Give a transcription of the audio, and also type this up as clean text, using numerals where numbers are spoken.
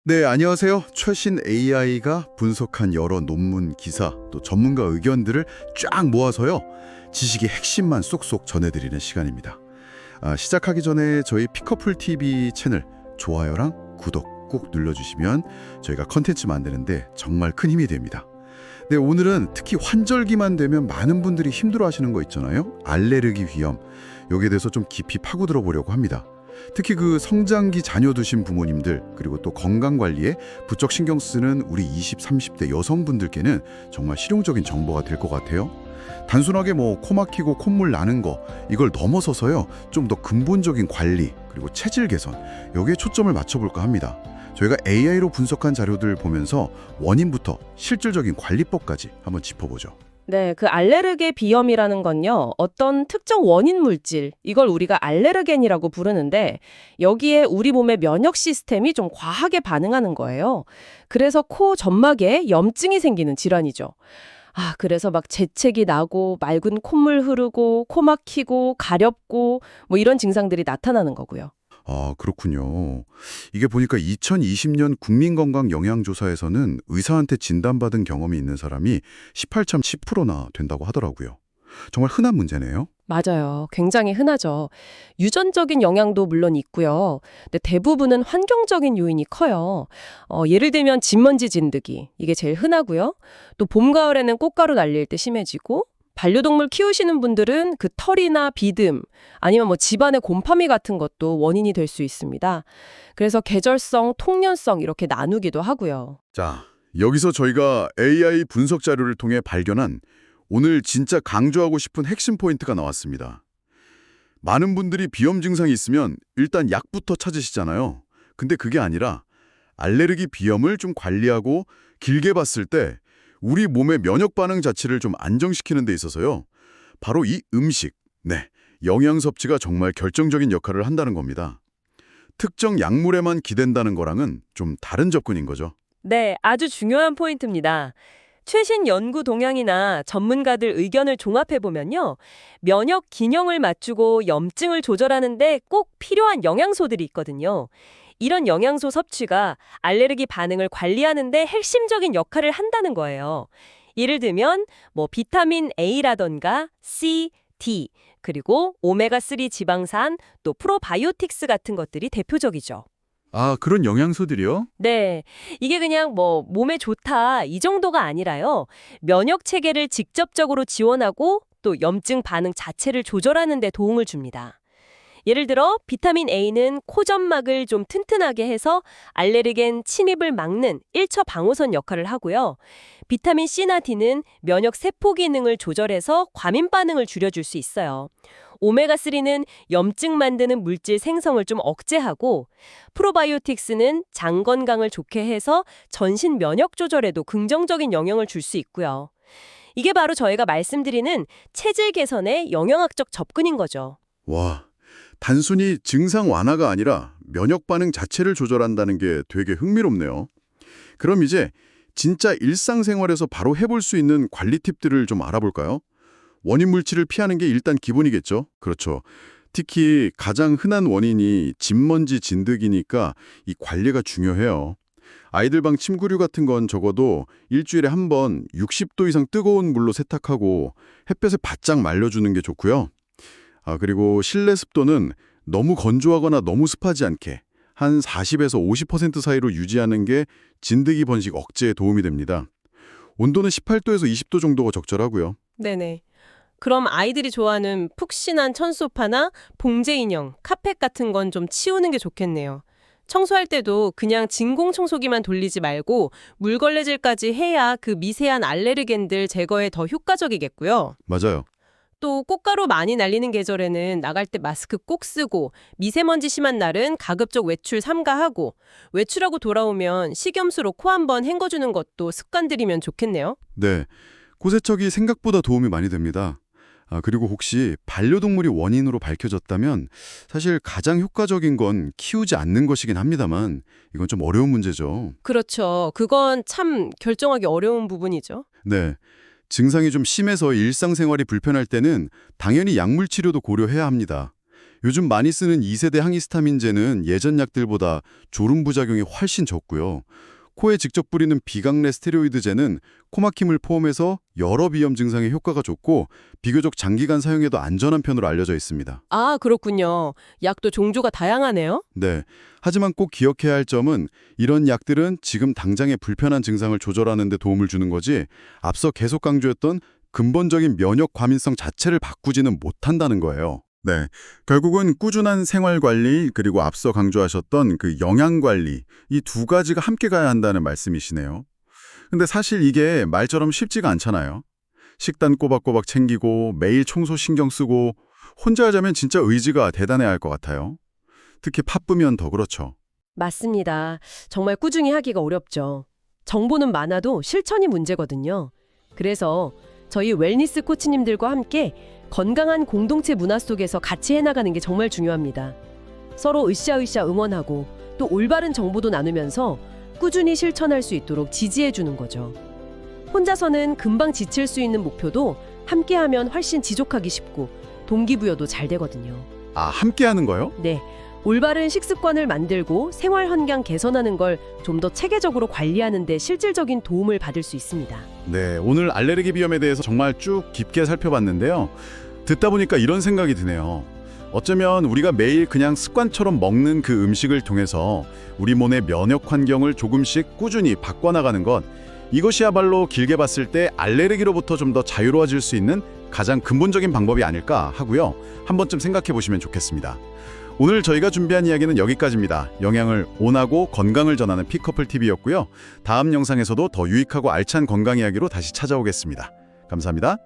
네, 안녕하세요. 최신 AI가 분석한 여러 논문, 기사, 또 전문가 의견들을 쫙 모아서요. 지식의 핵심만 쏙쏙 전해드리는 시간입니다. 시작하기 전에 저희 피커풀 TV 채널 좋아요랑 구독 꼭 눌러주시면 저희가 컨텐츠 만드는데 정말 큰 힘이 됩니다. 네, 오늘은 특히 환절기만 되면 많은 분들이 힘들어하시는 거 있잖아요. 알레르기 위험. 여기에 대해서 좀 깊이 파고들어 보려고 합니다. 특히 그 성장기 자녀 두신 부모님들 그리고 또 건강관리에 부쩍 신경 쓰는 우리 20, 30대 여성분들께는 정말 실용적인 정보가 될 것 같아요. 단순하게 코 막히고 콧물 나는 거 이걸 넘어서서요. 좀 더 근본적인 관리 그리고 체질 개선 여기에 초점을 맞춰볼까 합니다. 저희가 AI로 분석한 자료들 보면서 원인부터 실질적인 관리법까지 한번 짚어보죠. 네, 그 알레르기 비염이라는 건요, 어떤 특정 원인 물질, 이걸 우리가 알레르겐이라고 부르는데, 여기에 우리 몸의 면역 시스템이 좀 과하게 반응하는 거예요. 그래서 코 점막에 염증이 생기는 질환이죠. 그래서 막 재채기 나고, 맑은 콧물 흐르고, 코 막히고, 가렵고, 이런 증상들이 나타나는 거고요. 그렇군요. 이게 보니까 2020년 국민건강영양조사에서는 의사한테 진단받은 경험이 있는 사람이 18.10%나 된다고 하더라고요. 정말 흔한 문제네요. 맞아요. 굉장히 흔하죠. 유전적인 영향도 물론 있고요. 근데 대부분은 환경적인 요인이 커요. 예를 들면 진먼지 진드기, 이게 제일 흔하고요. 또 봄, 가을에는 꽃가루 날릴 때 심해지고 반려동물 키우시는 분들은 그 털이나 비듬 아니면 집안의 곰팡이 같은 것도 원인이 될 수 있습니다. 그래서 계절성, 통년성 이렇게 나누기도 하고요. 자, 여기서 저희가 AI 분석 자료를 통해 발견한 오늘 진짜 강조하고 싶은 핵심 포인트가 나왔습니다. 많은 분들이 비염 증상이 있으면 일단 약부터 찾으시잖아요. 근데 그게 아니라 알레르기 비염을 좀 관리하고 길게 봤을 때 우리 몸의 면역 반응 자체를 좀 안정시키는 데 있어서요. 바로 이 음식, 영양 섭취가 정말 결정적인 역할을 한다는 겁니다. 특정 약물에만 기댄다는 거랑은 좀 다른 접근인 거죠. 네, 아주 중요한 포인트입니다. 최신 연구 동향이나 전문가들 의견을 종합해보면요. 면역 기능을 맞추고 염증을 조절하는데 꼭 필요한 영양소들이 있거든요. 이런 영양소 섭취가 알레르기 반응을 관리하는 데 핵심적인 역할을 한다는 거예요. 예를 들면 비타민 A라던가 C, D, 그리고 오메가3 지방산, 또 프로바이오틱스 같은 것들이 대표적이죠. 그런 영양소들이요? 네, 이게 그냥 몸에 좋다 이 정도가 아니라요. 면역 체계를 직접적으로 지원하고 또 염증 반응 자체를 조절하는 데 도움을 줍니다. 예를 들어 비타민 A는 코 점막을 좀 튼튼하게 해서 알레르겐 침입을 막는 1차 방어선 역할을 하고요. 비타민 C나 D는 면역 세포 기능을 조절해서 과민 반응을 줄여줄 수 있어요. 오메가3는 염증 만드는 물질 생성을 좀 억제하고 프로바이오틱스는 장 건강을 좋게 해서 전신 면역 조절에도 긍정적인 영향을 줄 수 있고요. 이게 바로 저희가 말씀드리는 체질 개선의 영양학적 접근인 거죠. 와, 단순히 증상 완화가 아니라 면역 반응 자체를 조절한다는 게 되게 흥미롭네요. 그럼 이제 진짜 일상생활에서 바로 해볼 수 있는 관리 팁들을 좀 알아볼까요? 원인 물질을 피하는 게 일단 기본이겠죠? 그렇죠. 특히 가장 흔한 원인이 진먼지 진드기니까 이 관리가 중요해요. 아이들 방 침구류 같은 건 적어도 일주일에 한 번 60도 이상 뜨거운 물로 세탁하고 햇볕에 바짝 말려주는 게 좋고요. 그리고 실내 습도는 너무 건조하거나 너무 습하지 않게 한 40에서 50% 사이로 유지하는 게 진드기 번식 억제에 도움이 됩니다. 온도는 18도에서 20도 정도가 적절하고요. 네네. 그럼 아이들이 좋아하는 푹신한 천소파나 봉제 인형, 카펫 같은 건 좀 치우는 게 좋겠네요. 청소할 때도 그냥 진공 청소기만 돌리지 말고 물걸레질까지 해야 그 미세한 알레르겐들 제거에 더 효과적이겠고요. 맞아요. 또 꽃가루 많이 날리는 계절에는 나갈 때 마스크 꼭 쓰고 미세먼지 심한 날은 가급적 외출 삼가하고 외출하고 돌아오면 식염수로 코 한번 헹궈주는 것도 습관들이면 좋겠네요. 네, 고세척이 생각보다 도움이 많이 됩니다. 그리고 혹시 반려동물이 원인으로 밝혀졌다면 사실 가장 효과적인 건 키우지 않는 것이긴 합니다만 이건 좀 어려운 문제죠. 그렇죠. 그건 참 결정하기 어려운 부분이죠. 네, 증상이 좀 심해서 일상생활이 불편할 때는 당연히 약물 치료도 고려해야 합니다. 요즘 많이 쓰는 2세대 항히스타민제는 예전 약들보다 졸음 부작용이 훨씬 적고요. 코에 직접 뿌리는 비강내 스테로이드제는 코막힘을 포함해서 여러 비염 증상에 효과가 좋고 비교적 장기간 사용해도 안전한 편으로 알려져 있습니다. 아, 그렇군요. 약도 종류가 다양하네요. 네. 하지만 꼭 기억해야 할 점은 이런 약들은 지금 당장의 불편한 증상을 조절하는 데 도움을 주는 거지 앞서 계속 강조했던 근본적인 면역 과민성 자체를 바꾸지는 못한다는 거예요. 네. 결국은 꾸준한 생활 관리 그리고 앞서 강조하셨던 그 영양 관리 이 두 가지가 함께 가야 한다는 말씀이시네요. 근데 사실 이게 말처럼 쉽지가 않잖아요. 식단 꼬박꼬박 챙기고 매일 청소 신경 쓰고 혼자 하자면 진짜 의지가 대단해야 할 것 같아요. 특히 바쁘면 더 그렇죠. 맞습니다. 정말 꾸준히 하기가 어렵죠. 정보는 많아도 실천이 문제거든요. 그래서 저희 웰니스 코치님들과 함께 건강한 공동체 문화 속에서 같이 해나가는 게 정말 중요합니다. 서로 으쌰으쌰 응원하고 또 올바른 정보도 나누면서 꾸준히 실천할 수 있도록 지지해주는 거죠. 혼자서는 금방 지칠 수 있는 목표도 함께하면 훨씬 지속하기 쉽고 동기부여도 잘 되거든요. 아, 함께 하는 거요? 네, 올바른 식습관을 만들고 생활 환경 개선하는 걸 좀 더 체계적으로 관리하는 데 실질적인 도움을 받을 수 있습니다. 네, 오늘 알레르기 비염에 대해서 정말 쭉 깊게 살펴봤는데요. 듣다 보니까 이런 생각이 드네요. 어쩌면 우리가 매일 그냥 습관처럼 먹는 그 음식을 통해서 우리 몸의 면역 환경을 조금씩 꾸준히 바꿔나가는 것, 이것이야말로 길게 봤을 때 알레르기로부터 좀 더 자유로워질 수 있는 가장 근본적인 방법이 아닐까 하고요. 한 번쯤 생각해 보시면 좋겠습니다. 오늘 저희가 준비한 이야기는 여기까지입니다. 영양을 온하고 건강을 전하는 피커플 TV였고요. 다음 영상에서도 더 유익하고 알찬 건강 이야기로 다시 찾아오겠습니다. 감사합니다.